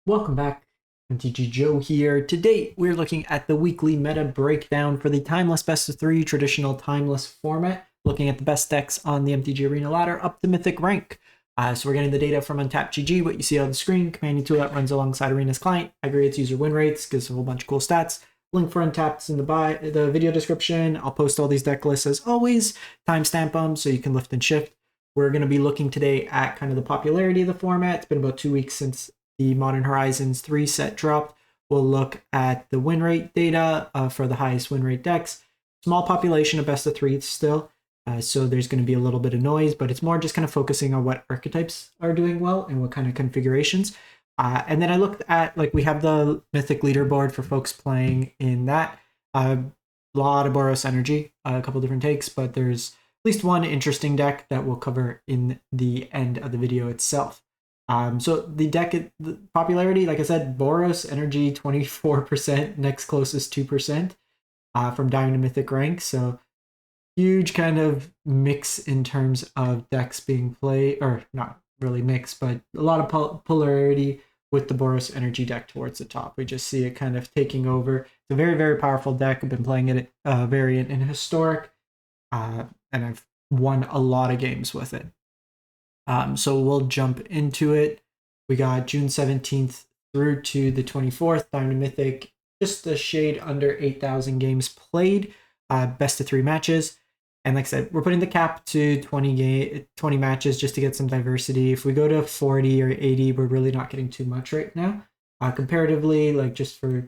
Welcome back. MTG Joe here. Today, we're looking at the weekly meta breakdown for the Timeless Best of 3 traditional Timeless format, looking at the best decks on the MTG Arena ladder up to Mythic rank. So we're getting the data from UntapedGG, what you see on the screen, companion tool that runs alongside Arena's client, aggregates user win rates, gives a whole bunch of cool stats. Link for Untapped's in the video description. I'll post all these deck lists as always, timestamp them so you can lift and shift. We're going to be looking today at kind of the popularity of the format. It's been about 2 weeks since the Modern Horizons 3 set dropped. We'll look at the win rate data for the highest win rate decks. Small population of best of 3 still, so there's going to be a little bit of noise, but it's more just kind of focusing on what archetypes are doing well and what kind of configurations. And then I looked at, like, we have the Mythic leaderboard for folks playing in that. A lot of Boros energy, a couple different takes, but there's at least one interesting deck that we'll cover in the end of the video itself. So the deck, the popularity, like I said, Boros energy 24%, next closest 2% from Diamond to Mythic rank. So huge kind of mix in terms of decks being played, or not really mix, but a lot of polarity with the Boros energy deck towards the top. We just see it kind of taking over. It's a very, very powerful deck. I've been playing it variant in Historic, and I've won a lot of games with it. So we'll jump into it. We got June 17th through to the 24th, Diamond Mythic, just a shade under 8,000 games played, best of 3 matches. And like I said, we're putting the cap to 20 matches just to get some diversity. If we go to 40 or 80, we're really not getting too much right now. Comparatively, like just for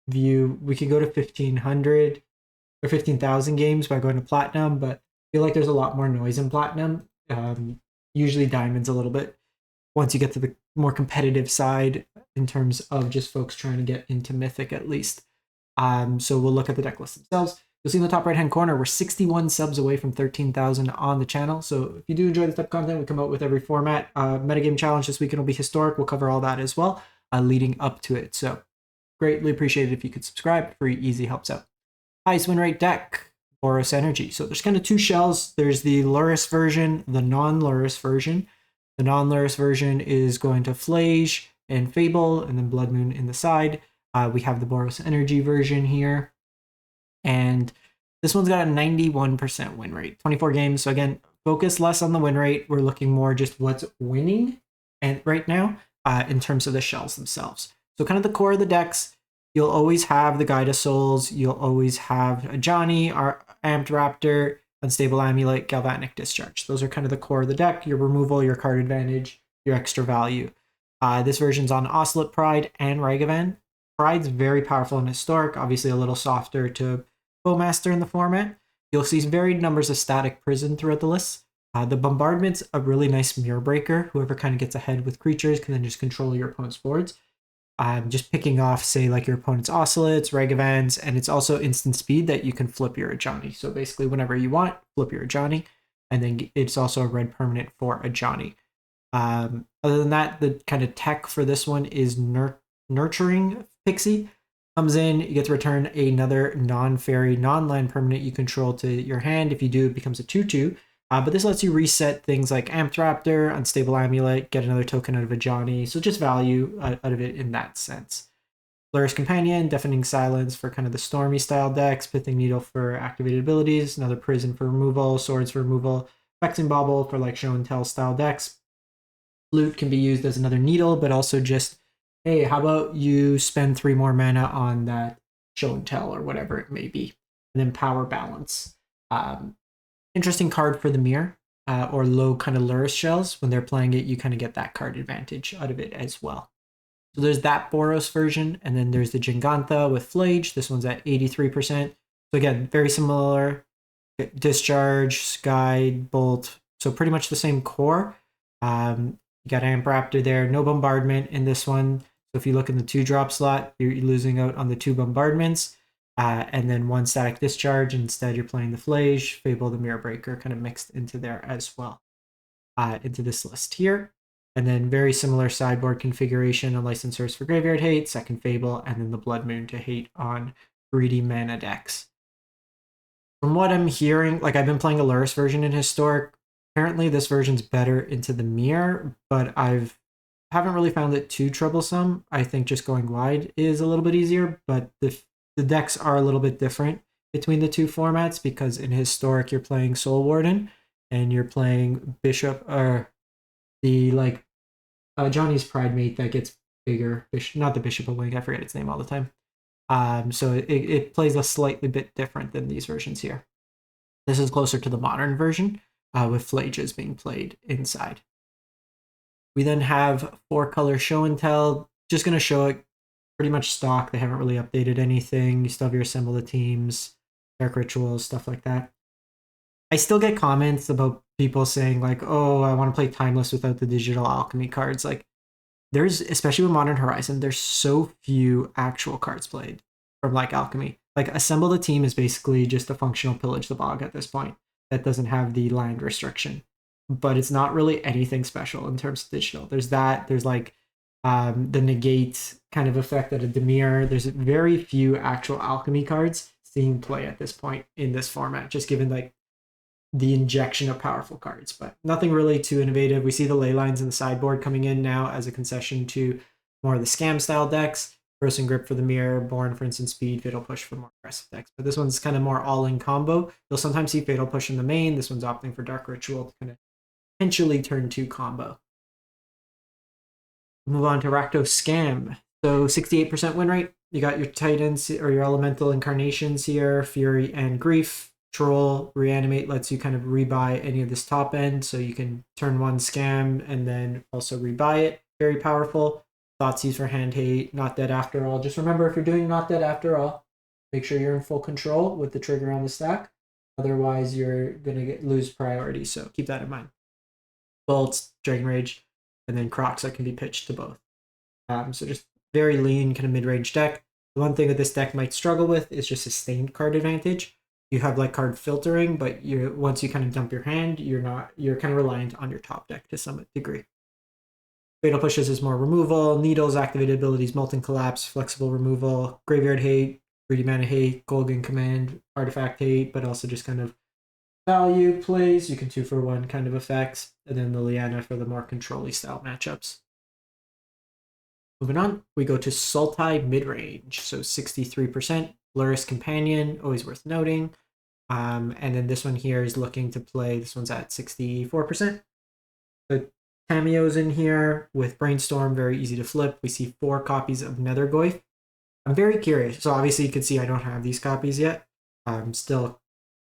view, we could go to 1,500 or 15,000 games by going to Platinum, but I feel like there's a lot more noise in Platinum. Usually Diamond's a little bit, once you get to the more competitive side in terms of just folks trying to get into Mythic at least. So we'll look at the deck lists themselves. You'll see in the top right-hand corner, we're 61 subs away from 13,000 on the channel. So if you do enjoy this type of content, we come out with every format. Metagame challenge this weekend will be Historic. We'll cover all that as well, leading up to it. So greatly appreciate it if you could subscribe. Free, easy, helps out. Highest win rate deck, Boros Energy. So there's kind of 2 shells. There's the Lurrus version, the non-Lurrus version. The non-Lurrus version is going to Phlage and Fable, and then Blood Moon in the side. We have the Boros Energy version here. And this one's got a 91% win rate, 24 games. So again, focus less on the win rate. We're looking more just what's winning and right now in terms of the shells themselves. So kind of the core of the decks, you'll always have the Guide of Souls. You'll always have a Johnny, our Amped Raptor, Unstable Amulet, Galvanic Discharge. Those are kind of the core of the deck. Your removal, your card advantage, your extra value. This version's on Ocelot, Pride, and Ragavan. Pride's very powerful and Historic, obviously a little softer to Bowmaster in the format. You'll see varied numbers of Static Prison throughout the list. The Bombardment's a really nice mirror breaker. Whoever kind of gets ahead with creatures can then just control your opponent's boards. Just picking off, say, like your opponent's Ocelots, Ragavans, and it's also instant speed that you can flip your Ajani. So basically, whenever you want, flip your Ajani, and then it's also a red permanent for Ajani. Other than that, the kind of tech for this one is Nurturing Pixie. Comes in, you get to return another non-fairy, non-land permanent you control to your hand. If you do, it becomes a 2/2. But this lets you reset things like Amped Raptor, Unstable Amulet, get another token out of Ajani. So just value out of it in that sense. Lurrus Companion, Deafening Silence for kind of the Stormy style decks, Pithing Needle for activated abilities, another Prison for removal, Swords for removal, Vexing Bauble for like show and tell style decks. Flute can be used as another needle, but also just, hey, how about you spend 3 more mana on that show and tell or whatever it may be. And then Power Balance. Interesting card for the mirror or low kind of Lurrus shells. When they're playing it, you kind of get that card advantage out of it as well. So there's that Boros version, and then there's the Jingantha with Phlage. This one's at 83%. So again, very similar. Discharge, Guide, Bolt. So pretty much the same core. You got Amp Raptor there. No Bombardment in this one. So if you look in the 2-drop slot, you're losing out on the 2 bombardments. And then 1 Static Discharge. Instead, you're playing the Phlage, Fable, the Mirror Breaker, kind of mixed into there as well, into this list here. And then very similar sideboard configuration, a Licensors for Graveyard Hate, second Fable, and then the Blood Moon to hate on greedy mana decks. From what I'm hearing, like I've been playing a Lurrus version in Historic. Apparently, this version's better into the mirror, but I've Haven't really found it too troublesome. I think just going wide is a little bit easier, but the decks are a little bit different between the two formats because in Historic you're playing Soul Warden and you're playing Bishop or the like Johnny's Pride Mate that gets bigger. Not the Bishop of Wing, I forget its name all the time. So it plays a slightly bit different than these versions here. This is closer to the modern version with Phlages being played inside. We then have 4-color show and tell. Just going to show it pretty much stock. They haven't really updated anything. You still have your assemble the teams, dark rituals, stuff like that. I still get comments about people saying like, oh, I want to play Timeless without the digital alchemy cards. Like there's, especially with Modern Horizon, there's so few actual cards played from like alchemy. Like assemble the team is basically just a functional pillage the bog at this point that doesn't have the land restriction, but it's not really anything special in terms of digital. There's that. There's like the negate kind of effect at a Dimir. There's very few actual alchemy cards seeing play at this point in this format, just given like the injection of powerful cards, but nothing really too innovative. We see the ley lines in the sideboard coming in now as a concession to more of the scam style decks. Frozen Grip for the mirror, Born for instant speed, Fatal Push for more aggressive decks. But this one's kind of more all in combo. You'll sometimes see Fatal Push in the main. This one's opting for Dark Ritual to kind of potentially turn 2 combo. Move on to Rakdos Scam. So 68% win rate. You got your Titans or your Elemental Incarnations here, Fury and Grief. Troll Reanimate lets you kind of rebuy any of this top end, so you can turn 1 scam and then also rebuy it. Very powerful. Thoughtseize for hand hate, not dead after all. Just remember, if you're doing not dead after all, make sure you're in full control with the trigger on the stack. Otherwise, you're gonna lose priority. So keep that in mind. Bolts, Dragon Rage, and then Crocs that can be pitched to both. So just very lean kind of mid-range deck. The one thing that this deck might struggle with is just sustained card advantage. You have like card filtering, but you once you kind of dump your hand, you're kind of reliant on your top deck to some degree. Fatal Pushes is more removal, Needles, activated abilities, Molten Collapse, flexible removal, Graveyard Hate, Greedy Mana Hate, Golden Command, Artifact Hate, but also just kind of value plays. You can 2-for-1 kind of effects, and then the Liana for the more control-y style matchups. Moving on, we go to Sultai Midrange, so 63%. Lurrus Companion, always worth noting. And then this one here is looking to play, this one's at 64%. The cameos in here with Brainstorm, very easy to flip. We see 4 copies of Nethergoyf. I'm very curious. So obviously you can see I don't have these copies yet. I'm still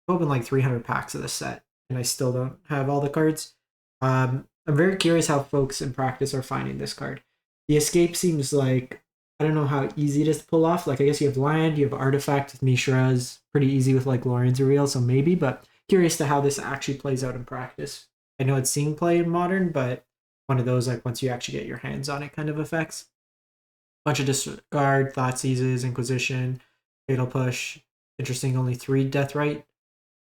open like 300 packs of this set, and I still don't have all the cards. I'm very curious how folks in practice are finding this card. The escape seems like, I don't know how easy it is to pull off. Like, I guess you have land, you have artifact with Mishra's, pretty easy with like Lorian's Reveal, so maybe, but curious to how this actually plays out in practice. I know it's seeing play in Modern, but one of those, like, once you actually get your hands on it kind of effects. Bunch of discard, Thought Seizes, Inquisition, Fatal Push. Interesting, only 3 Deathrite.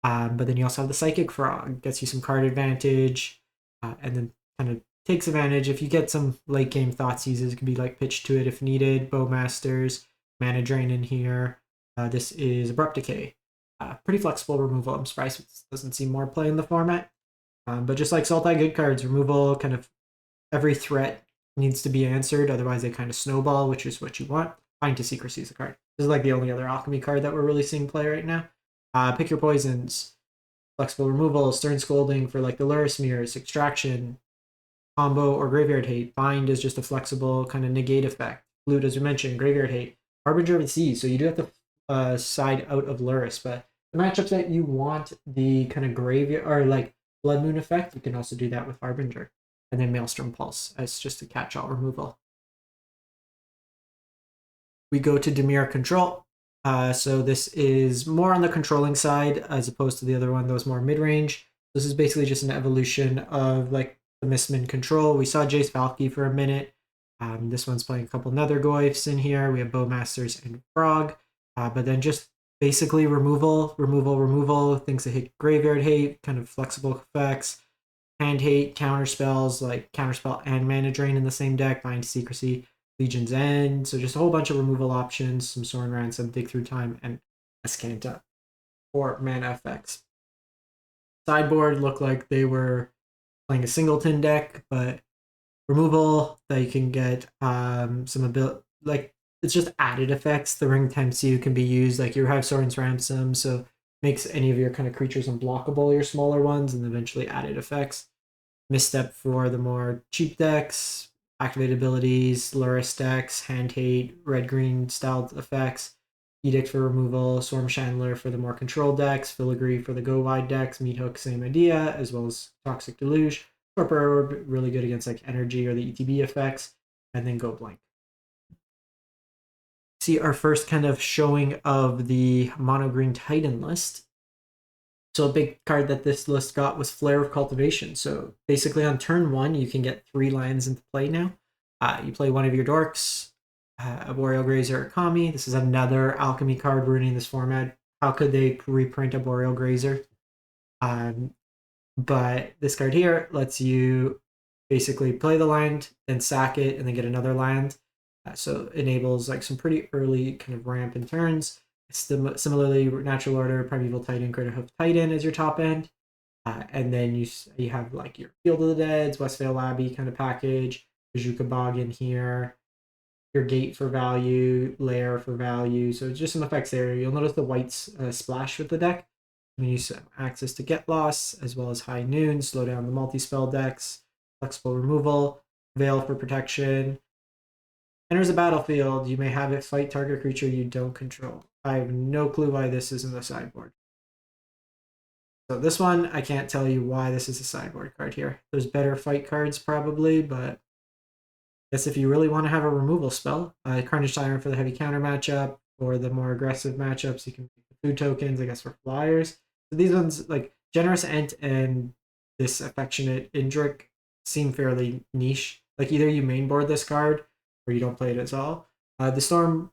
But then you also have the Psychic Frog, gets you some card advantage, and then kind of takes advantage. If you get some late game Thought Seizes, it can be like pitched to it if needed. Bowmasters, Mana Drain in here. This is Abrupt Decay. Pretty flexible removal. I'm surprised it doesn't see more play in the format. But just like Sultai good cards, removal, kind of every threat needs to be answered. Otherwise, they kind of snowball, which is what you want. Bind to Secrecy is a card. This is like the only other alchemy card that we're really seeing play right now. Pick your poisons. Flexible removal, Stern Scolding for like the Lurrus Mirrors, Extraction, Combo, or Graveyard Hate. Bind is just a flexible kind of negate effect. Flute, as we mentioned, Graveyard Hate. Harbinger of the Seas, so you do have to side out of Lurrus, but the matchups that you want the kind of graveyard or like Blood Moon effect, you can also do that with Harbinger. And then Maelstrom Pulse as just a catch-all removal. We go to Dimir Control. So this is more on the controlling side as opposed to the other one that was more mid-range. This is basically just an evolution of like the Mistman Control. We saw Jace Valky for a minute. This one's playing a couple Nethergoyfs in here. We have Bowmasters and Frog. But then just basically removal, things that hit Graveyard Hate, kind of flexible effects. Hand Hate, counter spells, like Counterspell and Mana Drain in the same deck, Bind to Secrecy, Legion's End. So just a whole bunch of removal options, some Sorin Ransom, Dig Through Time, and Ascanta for mana effects. Sideboard looked like they were playing a singleton deck, but removal that you can get some ability, like it's just added effects. The ring tempts you can be used, like you have Soren's Ransom, so makes any of your kind of creatures unblockable, your smaller ones, and eventually added effects. Misstep for the more cheap decks, activated abilities, Lurrus decks, Hand Hate, red-green styled effects, Edict for removal, Storm Chandler for the more control decks, Filigree for the go wide decks, Meat Hook, same idea, as well as Toxic Deluge. Torpor Orb, really good against like energy or the ETB effects, and then Go Blank. See our first kind of showing of the mono green Titan list. So a big card that this list got was Flare of Cultivation. So basically on turn 1, you can get 3 lands into play now. You play one of your dorks, a Boreal Grazer or Kami. This is another alchemy card ruining this format. How could they reprint a Boreal Grazer? But this card here lets you basically play the land, then sack it, and then get another land. So it enables like some pretty early kind of ramp in turns. Similarly, Natural Order, Primeval Titan, Crater Hoof Titan is your top end. And then you have like your Field of the Deads, Westvale Abbey kind of package, Bajuka Bog in here, your Gate for value, Lair for value. So just some effects there. You'll notice the whites splash with the deck. You can use access to Get Loss, as well as High Noon, slow down the multi-spell decks, flexible removal, Veil for protection. Enters the battlefield, you may have it fight target creature you don't control. I have no clue why this is in the sideboard. So this one, I can't tell you why this is a sideboard card here. There's better fight cards probably, but I guess if you really want to have a removal spell, Carnage Tyrant for the heavy counter matchup, or the more aggressive matchups, you can make the food tokens, I guess, for flyers. So these ones, like Generous Ent and this Affectionate Indrik, seem fairly niche. Like either you mainboard this card, or you don't play it at all. The Storm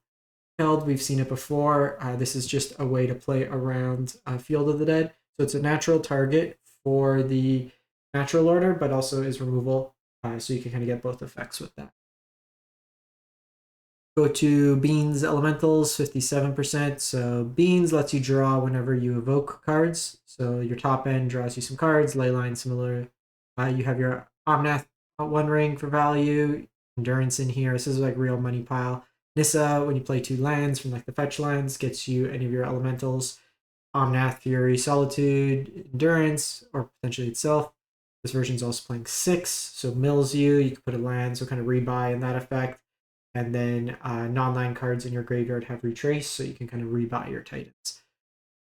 Held, we've seen it before. This is just a way to play around Field of the Dead. So it's a natural target for the Natural Order, but also is removal. So you can kind of get both effects with that. Go to Beans Elementals, 57%. So Beans lets you draw whenever you evoke cards. So your top end draws you some cards. Leyline similar. You have your Omnath One Ring for value. Endurance in here. This is like real money pile. Nissa, when you play 2 lands from like the fetch lands, gets you any of your elementals. Omnath, Fury, Solitude, Endurance, or potentially itself. This version's also playing 6, so mills you. You can put a land, so kind of rebuy in that effect. And then non-land cards in your graveyard have retrace, so you can kind of rebuy your Titans.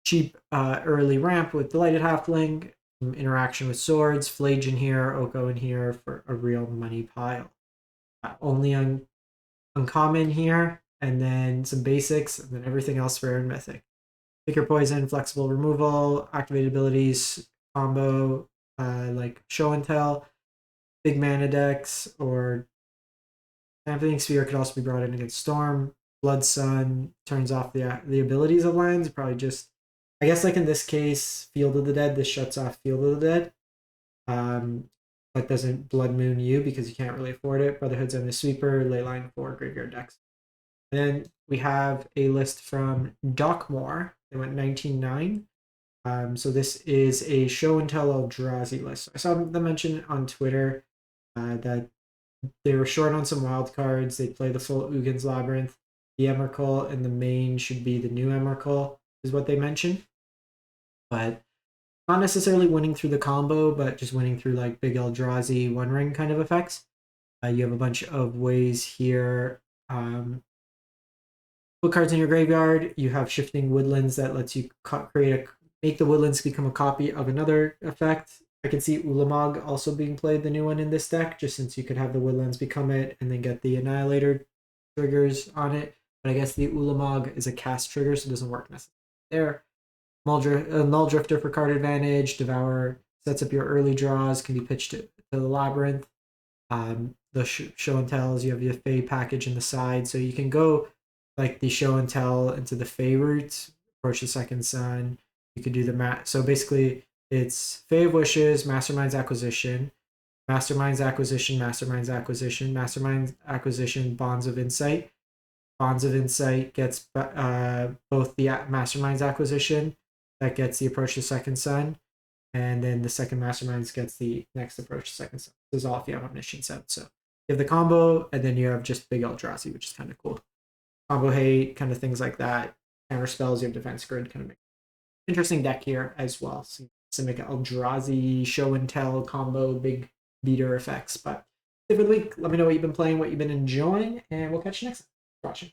Cheap early ramp with Delighted Halfling, interaction with swords, Phlage in here, Oko in here for a real money pile. Only uncommon here, and then some basics, and then everything else rare and mythic. Pick your poison, flexible removal, activated abilities, combo, like show and tell, big mana decks, or Damping Sphere could also be brought in against Storm. Blood Sun turns off the abilities of lands. Probably just, I guess like in this case, Field of the Dead, this shuts off Field of the Dead. But doesn't Blood Moon you because you can't really afford it. Brotherhood's Endless Sweeper, Leyline for graveyard decks. And then we have a list from Dockmore. They went 19.9. So this is a show and tell Eldrazi list. I saw them mention on Twitter that they were short on some wild cards. They play the full Ugin's Labyrinth. The Emrakul and the main should be the new Emrakul, is what they mentioned. But not necessarily winning through the combo, but just winning through like big Eldrazi One Ring kind of effects. You have a bunch of ways here. Put cards in your graveyard. You have Shifting Woodlands that lets you make the woodlands become a copy of another effect. I can see Ulamog also being played, the new one in this deck, just since you could have the woodlands become it and then get the Annihilator triggers on it. But I guess the Ulamog is a cast trigger, so it doesn't work necessarily there. Null Drifter for card advantage. Devour sets up your early draws, can be pitched to the Labyrinth. The show and tells, you have your Fey package in the side, so you can go like the show and tell into the Fey route, approach the Second Sun. You could do the so basically it's Fey of Wishes, Mastermind's Acquisition, Mastermind's Acquisition, Mastermind's Acquisition, Mastermind's Acquisition, Bonds of Insight. Bonds of Insight gets both the Mastermind's Acquisition, that gets the Approach to Second Sun, and then the second Masterminds gets the next Approach to Second Sun. is all if you have Omniscience out. So you have the combo, and then you have just big Eldrazi, which is kind of cool. Combo hate, kind of things like that. Counter spells, you have defense grid, kind of make interesting deck here as well. So Simic Eldrazi, show and tell combo, big beater effects. But for the week, let me know what you've been playing, what you've been enjoying, and we'll catch you next time. Watching.